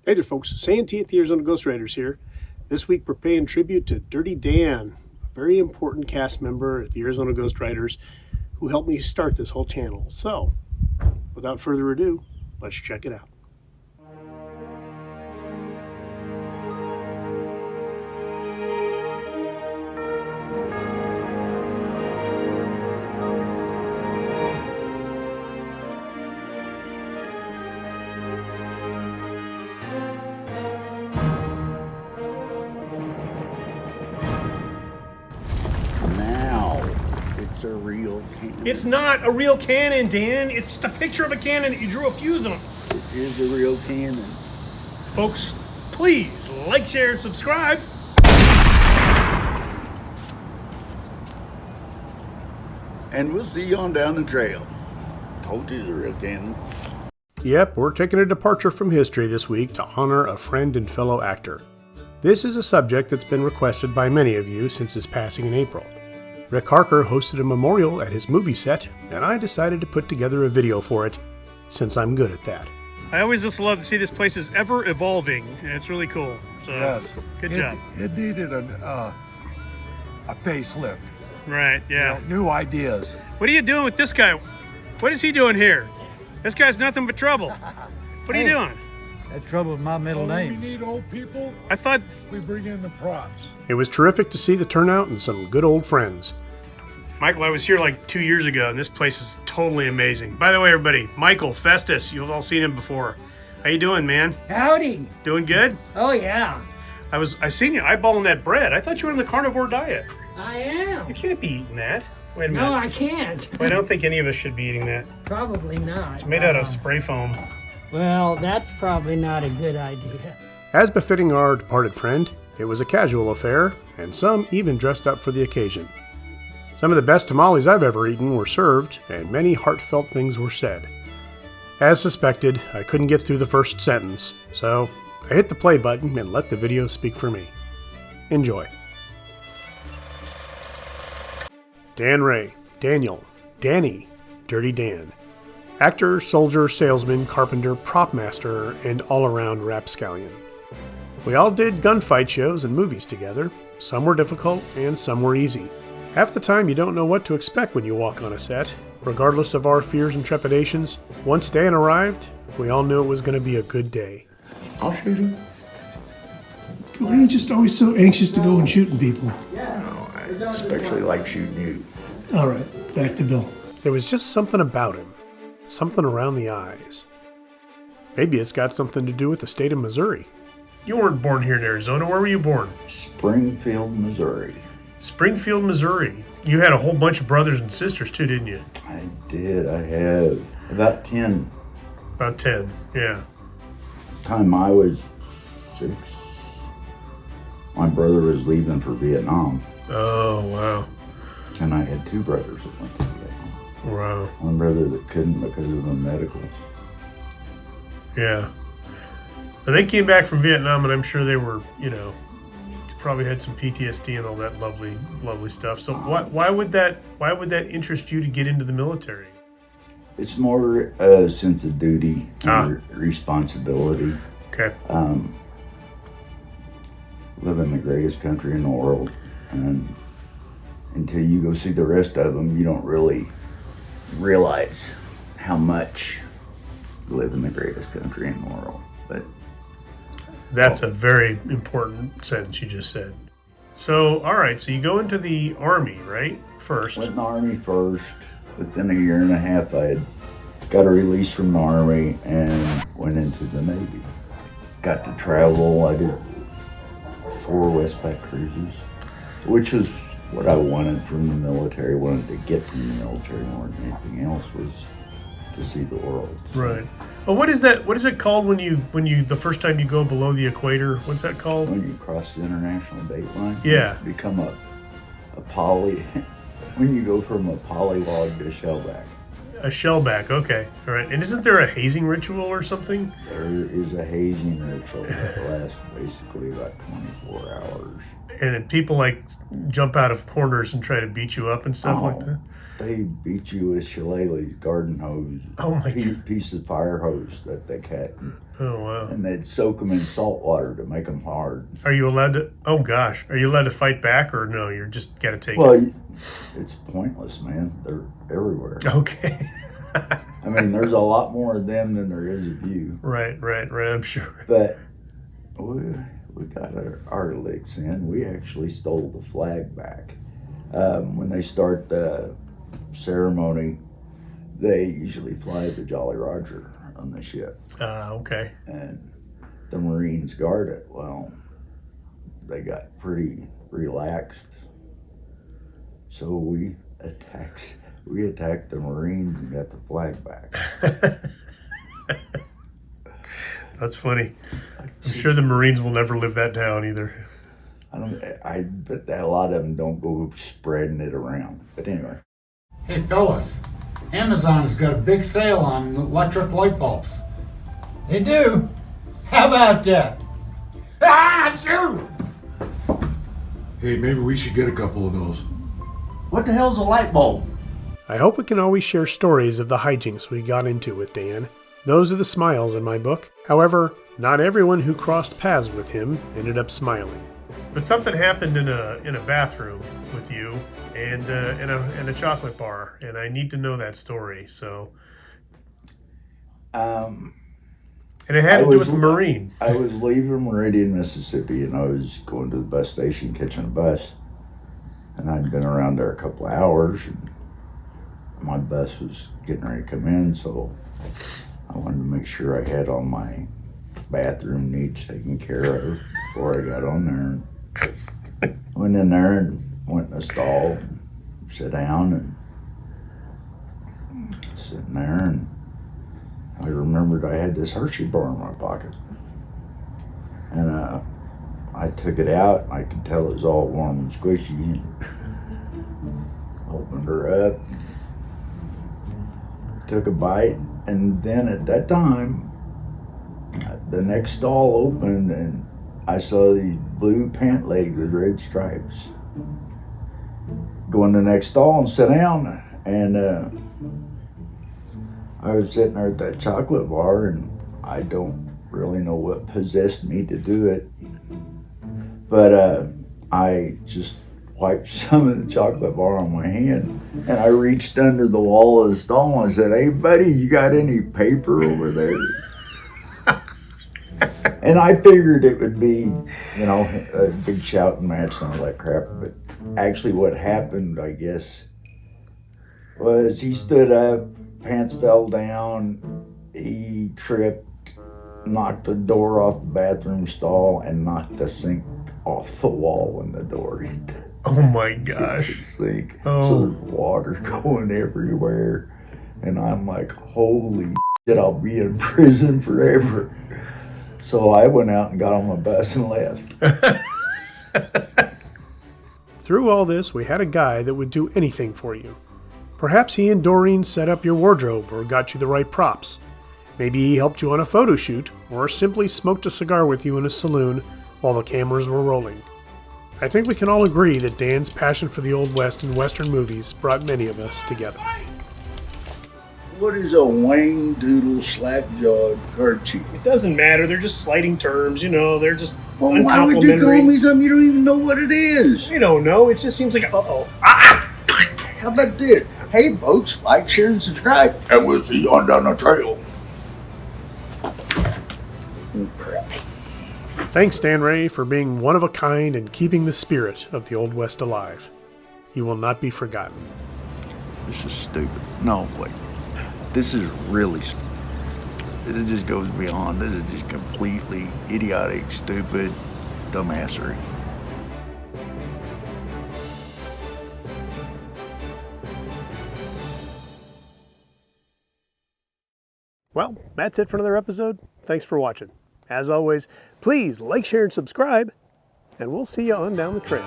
Hey there folks, Santee at the Arizona Ghost Riders here. This week we're paying tribute to Dirty Dan, a very important cast member at the Arizona Ghost Riders who helped me start this whole channel. So, without further ado, let's check it out. It's a real cannon. It's not a real cannon, Dan. It's just a picture of a cannon that you drew a fuse on. It is a real cannon. Folks, please like, share, and subscribe. And we'll see you on down the trail. Told you it's a real cannon. Yep, we're taking a departure from history this week to honor a friend and fellow actor. This is a subject that's been requested by many of you since his passing in April. Rick Harker hosted a memorial at his movie set, and I decided to put together a video for it, since I'm good at that. I always just love to see this place is ever evolving, and it's really cool. So, yes. Good job. It needed a facelift. Right, yeah. You know, new ideas. What are you doing with this guy? What is he doing here? This guy's nothing but trouble. What are you doing? That trouble with my middle name. When we need old people, I thought we bring in the props. it was terrific to see the turnout and some good old friends. Michael, I was here like 2 years ago, and this place is totally amazing. By the way, everybody, Michael Festus, you've all seen him before. How you doing, man? Howdy. Doing good? Oh, yeah. I seen you eyeballing that bread. I thought you were on the carnivore diet. I am. You can't be eating that. Wait a minute. No, I can't. I don't think any of us should be eating that. Probably not. It's made out of spray foam. Well, that's probably not a good idea. As befitting our departed friend, it was a casual affair, and some even dressed up for the occasion. Some of the best tamales I've ever eaten were served, and many heartfelt things were said. As suspected, I couldn't get through the first sentence, so I hit the play button and let the video speak for me. Enjoy. Dan Ray, Daniel, Danny, Dirty Dan. Actor, soldier, salesman, carpenter, prop master, and all-around rapscallion. We all did gunfight shows and movies together. Some were difficult and some were easy. Half the time you don't know what to expect when you walk on a set. Regardless of our fears and trepidations, once Dan arrived, we all knew it was going to be a good day. I'll shoot him. Why are you just always so anxious to go and shooting people? No, I especially like shooting you. All right, back to Bill. There was just something about him. Something around the eyes. Maybe it's got something to do with the state of Missouri. You weren't born here in Arizona. Where were you born? Springfield, Missouri. Springfield, Missouri. You had a whole bunch of brothers and sisters too, didn't you? I did. I had about 10. About 10, yeah. Time I was 6, my brother was leaving for Vietnam. Oh, wow. And I had 2 brothers that went to Vietnam. Wow. One brother that couldn't because of the medical. Yeah. And they came back from Vietnam, and I'm sure they were, probably had some PTSD and all that lovely stuff. So why would that interest you to get into the military? It's more a sense of duty and responsibility. Okay. Live in the greatest country in the world, and until you go see the rest of them, you don't really realize how much you live in the greatest country in the world. But that's a very important sentence you just said. So, all right, so you go into the Army, right? First. Went in the Army first. Within a year and a half, I had got a release from the Army and went into the Navy. Got to travel. I did 4 Westpac cruises, which was what I wanted from the military. Wanted to get from the military more than anything else was to see the world. Right. Well, what is that? What is it called when you the first time you go below the equator? What's that called? When you cross the international date line. Yeah. You become a poly. When you go from a polywog to a shellback. A shellback. Okay. All right. And isn't there a hazing ritual or something? There is a hazing ritual that lasts basically about 24 hours. And then people like jump out of corners and try to beat you up and stuff like that. They beat you with shillelaghs, garden hose, Oh my God. piece of fire hose that they cut. Oh wow. And they'd soak them in salt water to make them hard. Are you allowed to? Oh gosh, are you allowed to fight back or no? You're just gotta take Well, it. it's pointless, man. They're everywhere. Okay. I mean, there's a lot more of them than there is of you. Right. I'm sure. But we got our licks in. We actually stole the flag back. When they start the ceremony, they usually fly the Jolly Roger on the ship. Okay. And the Marines guard it. Well, they got pretty relaxed. So we attacked the Marines and got the flag back. That's funny. I'm sure the Marines will never live that down either. I bet that a lot of them don't go spreading it around. But anyway. Hey fellas, Amazon has got a big sale on electric light bulbs. They do. How about that? Ah, shoot! Hey, maybe we should get a couple of those. What the hell's a light bulb? I hope we can always share stories of the hijinks we got into with Dan. Those are the smiles in my book. However, not everyone who crossed paths with him ended up smiling. But something happened in a bathroom with you and in a chocolate bar, and I need to know that story. So, and it had to do with the Marine. I was leaving Meridian, Mississippi, and I was going to the bus station catching a bus. And I'd been around there a couple of hours, and my bus was getting ready to come in, so I wanted to make sure I had all my bathroom needs taken care of before I got on there. And went in there and went in the stall and sat down and sitting there, and I remembered I had this Hershey bar in my pocket. And I took it out, and I could tell it was all warm and squishy, and opened her up, took a bite, and then at that time, the next stall opened, and I saw these blue pant legs with red stripes. Go in the next stall and sit down, and I was sitting there at that chocolate bar, and I don't really know what possessed me to do it, but I just wiped some of the chocolate bar on my hand, and I reached under the wall of the stall and I said, "Hey buddy, you got any paper over there?" And I figured it would be, a big shouting match and all that crap, but actually what happened, I guess, was he stood up, pants fell down, he tripped, knocked the door off the bathroom stall, and knocked the sink off the wall when the door hit Oh my the gosh. sink. Oh. So there's water going everywhere. And I'm like, holy shit, I'll be in prison forever. So I went out and got on my bus and left. Through all this, we had a guy that would do anything for you. Perhaps he and Doreen set up your wardrobe or got you the right props. Maybe he helped you on a photo shoot or simply smoked a cigar with you in a saloon while the cameras were rolling. I think we can all agree that Dan's passion for the Old West and Western movies brought many of us together. What is a Wayne Doodle slap-jawed card cheat? It doesn't matter. They're just slighting terms, they're just Well, why would you call me something you don't even know what it is? I don't know. It just seems like, How about this? Hey folks, like, share, and subscribe. And we'll see you on down the trail. Oh, crap. Thanks, Dan Ray, for being one of a kind and keeping the spirit of the Old West alive. You will not be forgotten. This is stupid. No, wait. This is really stupid. It just goes beyond. This is just completely idiotic, stupid dumbassery. Well, that's it for another episode. Thanks for watching. As always, please like, share, and subscribe, and we'll see you on down the trail.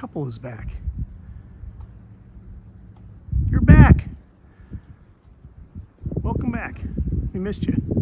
couple is back. You're back. Welcome back. We missed you.